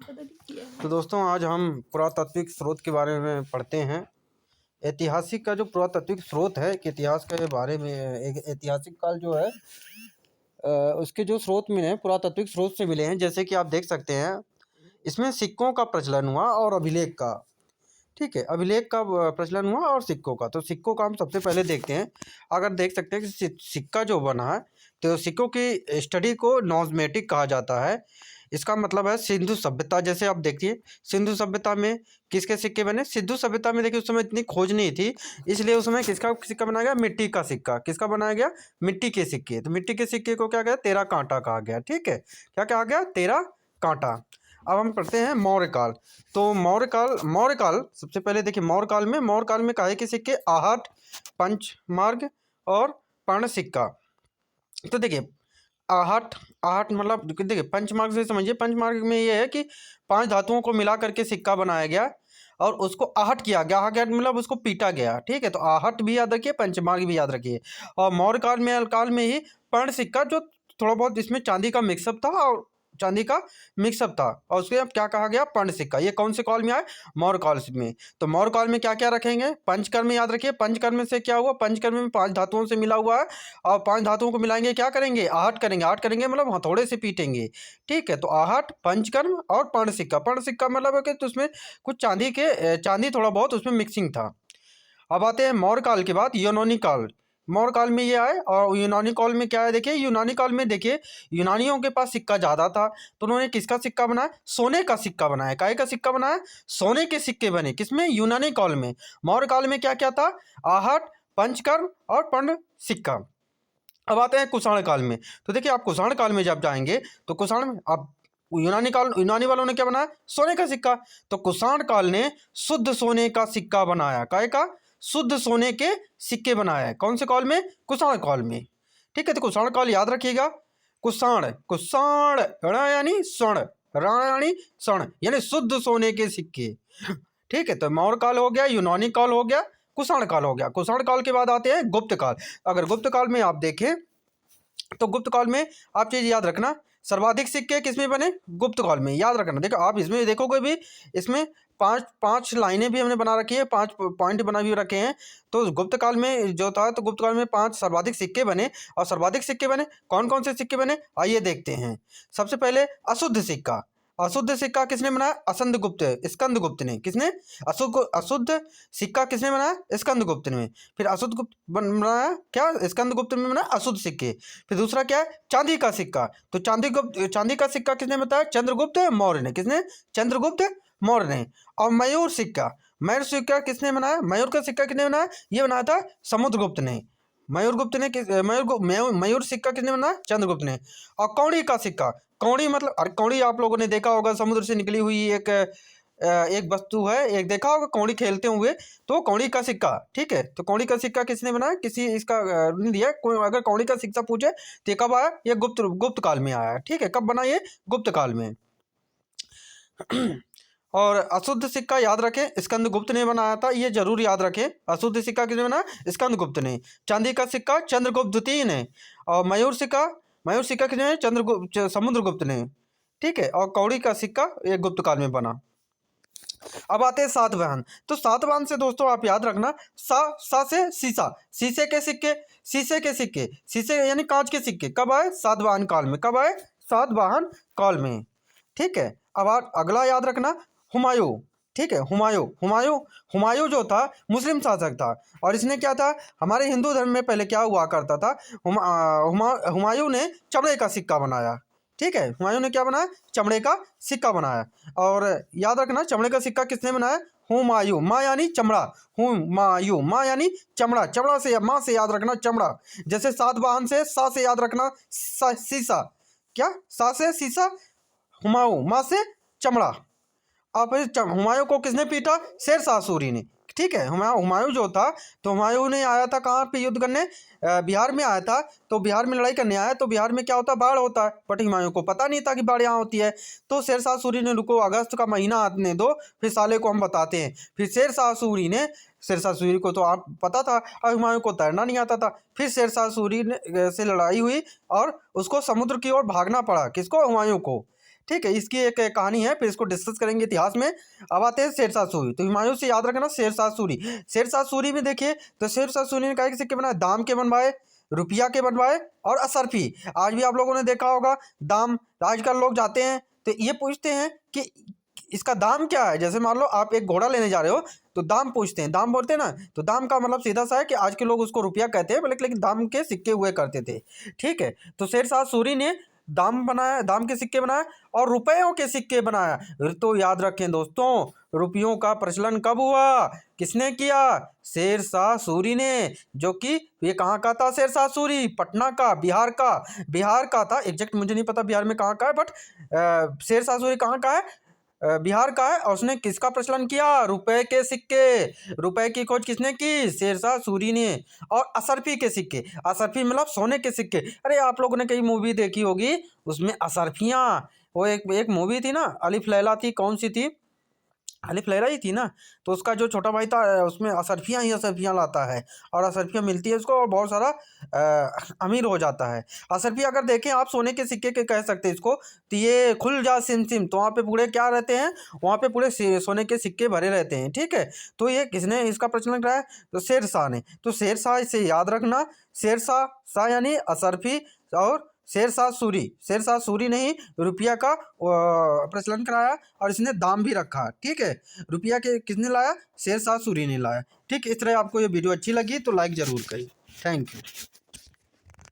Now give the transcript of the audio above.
तो दोस्तों आज हम पुरातात्विक स्रोत के बारे में पढ़ते हैं। ऐतिहासिक का जो पुरातात्विक स्रोत है कि इतिहास के बारे में एक ऐतिहासिक काल जो है उसके जो स्रोत मिले हैं पुरातात्विक स्रोत से मिले हैं। जैसे कि आप देख सकते हैं इसमें सिक्कों का प्रचलन हुआ और अभिलेख का। ठीक है, अभिलेख का प्रचलन हुआ और सिक्कों का। तो सिक्कों का हम सबसे पहले देखते हैं। अगर देख सकते हैं कि सिक्का जो बना है तो सिक्कों की स्टडी को नॉज़मेटिक कहा जाता है। इसका मतलब है सिंधु सभ्यता। जैसे आप देखिए सिंधु सभ्यता में किसके सिक्के बने। सिंधु सभ्यता में देखिए उस समय इतनी खोज नहीं थी, इसलिए उस समय किसका सिक्का बनाया गया, मिट्टी का सिक्का। किसका बनाया गया, मिट्टी के सिक्के। तो मिट्टी के सिक्के को क्या गया, 13 कांटा कहा गया। ठीक है, क्या कहा गया, 13 कांटा। अब हम पढ़ते हैं मौर्य काल। तो मौर्य काल सबसे पहले देखिए मौर्य काल में काहे के सिक्के, आहट, पंचमार्ग और पर्ण सिक्का। तो देखिए आहट मतलब देखिए पंचमार्ग से समझिए, पंचमार्ग में ये है कि 5 धातुओं को मिला करके सिक्का बनाया गया और उसको आहट किया गया। आहट मतलब उसको पीटा गया। ठीक है, तो आहट भी याद रखिए, पंचमार्ग भी याद रखिए। और मौर्य काल में ही पर्ण सिक्का, जो थोड़ा बहुत इसमें चांदी का मिक्सअप था और उसके अब क्या कहा गया, पर्ण सिक्का। ये कौन से काल में आए, मौर्य काल में। तो मौर्य काल में क्या क्या रखेंगे, पंचकर्म याद रखिए। पंचकर्म से क्या हुआ, पंचकर्म में 5 धातुओं से मिला हुआ है और 5 धातुओं को मिलाएंगे, क्या करेंगे, आहट करेंगे मतलब हथौड़े से पीटेंगे। ठीक है, तो आहट, पंचकर्म और पर्ण सिक्का। पर्ण सिक्का मतलब है कि तो उसमें कुछ चांदी थोड़ा बहुत उसमें मिक्सिंग था। अब आते हैं मौर्य काल के बाद यूनानी काल। मौर्य काल में ये आए और यूनानी काल में क्या है, देखिए यूनानी काल में देखिए यूनानियों के पास सिक्का ज़्यादा था, तो उन्होंने किसका सिक्का बनाया, सोने का सिक्का बनाया। काहे का सिक्का बनाया, सोने के सिक्के बने। किसमें, यूनानी काल में। मौर्य काल में क्या क्या था, आहट, पंचकर्म और पर्ण सिक्का। अब आते हैं कुषाण काल में। तो देखिए आप कुषाण काल में जब जाएंगे तो कुषाण में आप यूनानी वालों ने क्या बनाया, सोने का सिक्का। तो कुषाण काल ने शुद्ध सोने का सिक्का बनाया। काहे का, शुद्ध सोने के सिक्के बनाया है। कौन से काल में, कुषाण काल में। ठीक है, तो कुषाण काल याद रखिएगा। कुषाण ण यानी स्वर्ण, रण यानी स्वर्ण, यानी शुद्ध सोने के सिक्के। ठीक है, तो मौर्य काल हो गया, यूनानी काल हो गया, कुषाण काल हो गया। कुषाण काल के बाद आते हैं गुप्त काल। अगर गुप्त काल में आप देखें तो गुप्त काल में आप चीज़ याद रखना, सर्वाधिक सिक्के किसमें बने, गुप्त काल में। याद रखना, देखो आप इसमें देखोगे भी, इसमें पांच लाइनें भी हमने बना रखी है, 5 पॉइंट बना भी रखे हैं। तो गुप्त काल में जो था, तो गुप्त काल में 5 सर्वाधिक सिक्के बने। और सर्वाधिक सिक्के बने, कौन कौन से सिक्के बने, आइए देखते हैं। सबसे पहले अशुद्ध सिक्का। अशुद्ध सिक्का किसने बनाया, स्कंदगुप्त ने। किसने, अशुद्ध सिक्का किसने बनाया, स्कंदगुप्त ने। फिर अशुद्ध गुप्त बनाया क्या, स्कंदगुप्त ने बनाया अशुद्ध सिक्के। फिर दूसरा क्या है, चांदी का सिक्का। तो चांदी का सिक्का किसने बताया, चंद्रगुप्त मौर्य ने। किसने, चंद्रगुप्त मौर्य ने। और मयूर सिक्का किसने बनाया, मयूर का सिक्का किसने बनाया, ये बनाया था समुद्रगुप्त ने। मयूर सिक्का किसने बनाया, चंद्रगुप्त ने। और कौड़ी का सिक्का, कौड़ी मतलब, अरे कौड़ी आप लोगों ने देखा होगा, समुद्र से निकली हुई एक वस्तु है, एक देखा होगा कौड़ी खेलते हुए, तो कौड़ी का सिक्का। ठीक है, तो कौड़ी का सिक्का किसने बनाया, किसी इसका नहीं दिया कोई। अगर कौड़ी का सिक्का पूछे तो ये कब आया, ये गुप्त काल में आया। ठीक है, कब बना, ये गुप्त काल में। और अशुद्ध सिक्का याद रखें, स्कंदगुप्त ने बनाया था, ये जरूर याद रखें। अशुद्ध सिक्का किसने बनाया, स्कंदगुप्त ने। चांदी का सिक्का चंद्रगुप्त द्वितीय ने। और मयूर सिक्का किसने, समुद्रगुप्त ने। ठीक है, और कौड़ी का सिक्का ये गुप्त काल में बना। अब आते हैं सातवाहन। तो सातवाहन से दोस्तों आप याद रखना, सा से शीशा, शीशे यानी कांच के सिक्के कब आए, सातवाहन काल में। कब आए, सातवाहन काल में। ठीक है, अब अगला याद रखना, हुमायूं। ठीक है, हुमायूं जो था मुस्लिम शासक था, और इसने क्या था, हमारे हिंदू धर्म में पहले क्या हुआ करता था, हुमायूं ने चमड़े का सिक्का बनाया। ठीक है, हुमायूं ने क्या बनाया, चमड़े का सिक्का बनाया। और याद रखना, चमड़े का सिक्का किसने बनाया, हुमायूं। माँ यानी चमड़ा, हुमायूं, माँ यानी चमड़ा, चमड़ा से, माँ से याद रखना चमड़ा। जैसे सातवाहन से सा से याद रखना शीशा, क्या, सा से शीशा, हुमायूं, माँ से चमड़ा। अब हुमायूं को किसने पीटा, शेरशाह सूरी ने। ठीक है, हुमायूं जो था, तो हुमायूं ने आया था कहाँ पे युद्ध करने, बिहार में आया था। तो बिहार में लड़ाई करने आया, तो बिहार में क्या होता है, बाढ़ होता है। बट हुमायूं को पता नहीं था कि बाढ़ यहाँ होती है। तो शेरशाह सूरी ने, रुको अगस्त का महीना आने दो, फिर साले को हम बताते हैं। फिर शेरशाह सूरी को तो आप पता था, और हुमायूं को तैरना नहीं आता था। फिर शेरशाह सूरी से लड़ाई हुई और उसको समुद्र की ओर भागना पड़ा, किसको, हुमायूं को। ठीक है, इसकी एक कहानी है, फिर इसको डिस्कस करेंगे इतिहास में। अब आते हैं शेरशाह सूरी। तो हुमायूं से याद रखना शेरशाह सूरी। शेरशाह सूरी में देखिए, तो शेरशाह सूरी ने क्या के सिक्के बनाए, दाम के बनवाए, रुपया के बनवाए और असरफी। आज भी आप लोगों ने देखा होगा दाम, आजकल लोग जाते हैं तो ये पूछते हैं कि इसका दाम क्या है। जैसे मान लो आप एक घोड़ा लेने जा रहे हो तो दाम पूछते हैं, दाम बोलते हैं ना, तो दाम का मतलब सीधा सा है कि आज के लोग उसको रुपया कहते हैं, लेकिन दाम के सिक्के हुए करते थे। ठीक है, तो शेरशाह सूरी ने दाम बनाया, दाम के सिक्के बनाए और रुपयों के सिक्के बनाया। तो याद रखें दोस्तों, रुपयों का प्रचलन कब हुआ, किसने किया, शेरशाह सूरी ने। जो कि ये कहाँ का था, शेरशाह सूरी पटना का, बिहार का था। एग्जैक्ट मुझे नहीं पता बिहार में कहाँ का है, बट शेरशाह सूरी कहाँ का है, बिहार का है। और उसने किसका प्रचलन किया, रुपए के सिक्के। रुपए की खोज किसने की, शेरशाह सूरी ने। और असरफी के सिक्के, असरफी मतलब सोने के सिक्के। अरे आप लोगों ने कई मूवी देखी होगी, उसमें असरफियाँ, वो एक मूवी थी ना, अलिफ लैला थी, कौन सी थी, अलिफ लैला ही थी ना। तो उसका जो छोटा भाई था उसमें असरफियाँ ही असरफियाँ लाता है, और असरफियाँ मिलती है उसको, और बहुत सारा अमीर हो जाता है। असरफी अगर देखें आप सोने के सिक्के के कह सकते हैं इसको। तो ये खुल जा सिम सिम, तो वहाँ पे पूरे क्या रहते हैं, वहाँ पे पूरे सोने के सिक्के भरे रहते हैं। ठीक है, तो ये किसने इसका प्रचलन कराया, तो शेरशाह ने। तो शेरशाह इसे याद रखना, शेरशाह शाह यानी असरफी, और शेरशाह सूरी, शेरशाह सूरी ने ही रुपया का प्रचलन कराया, और इसने दाम भी रखा। ठीक है, रुपया के किसने लाया, शेरशाह सूरी ने लाया। ठीक, इस तरह आपको ये वीडियो अच्छी लगी तो लाइक ज़रूर करिए। Thank you.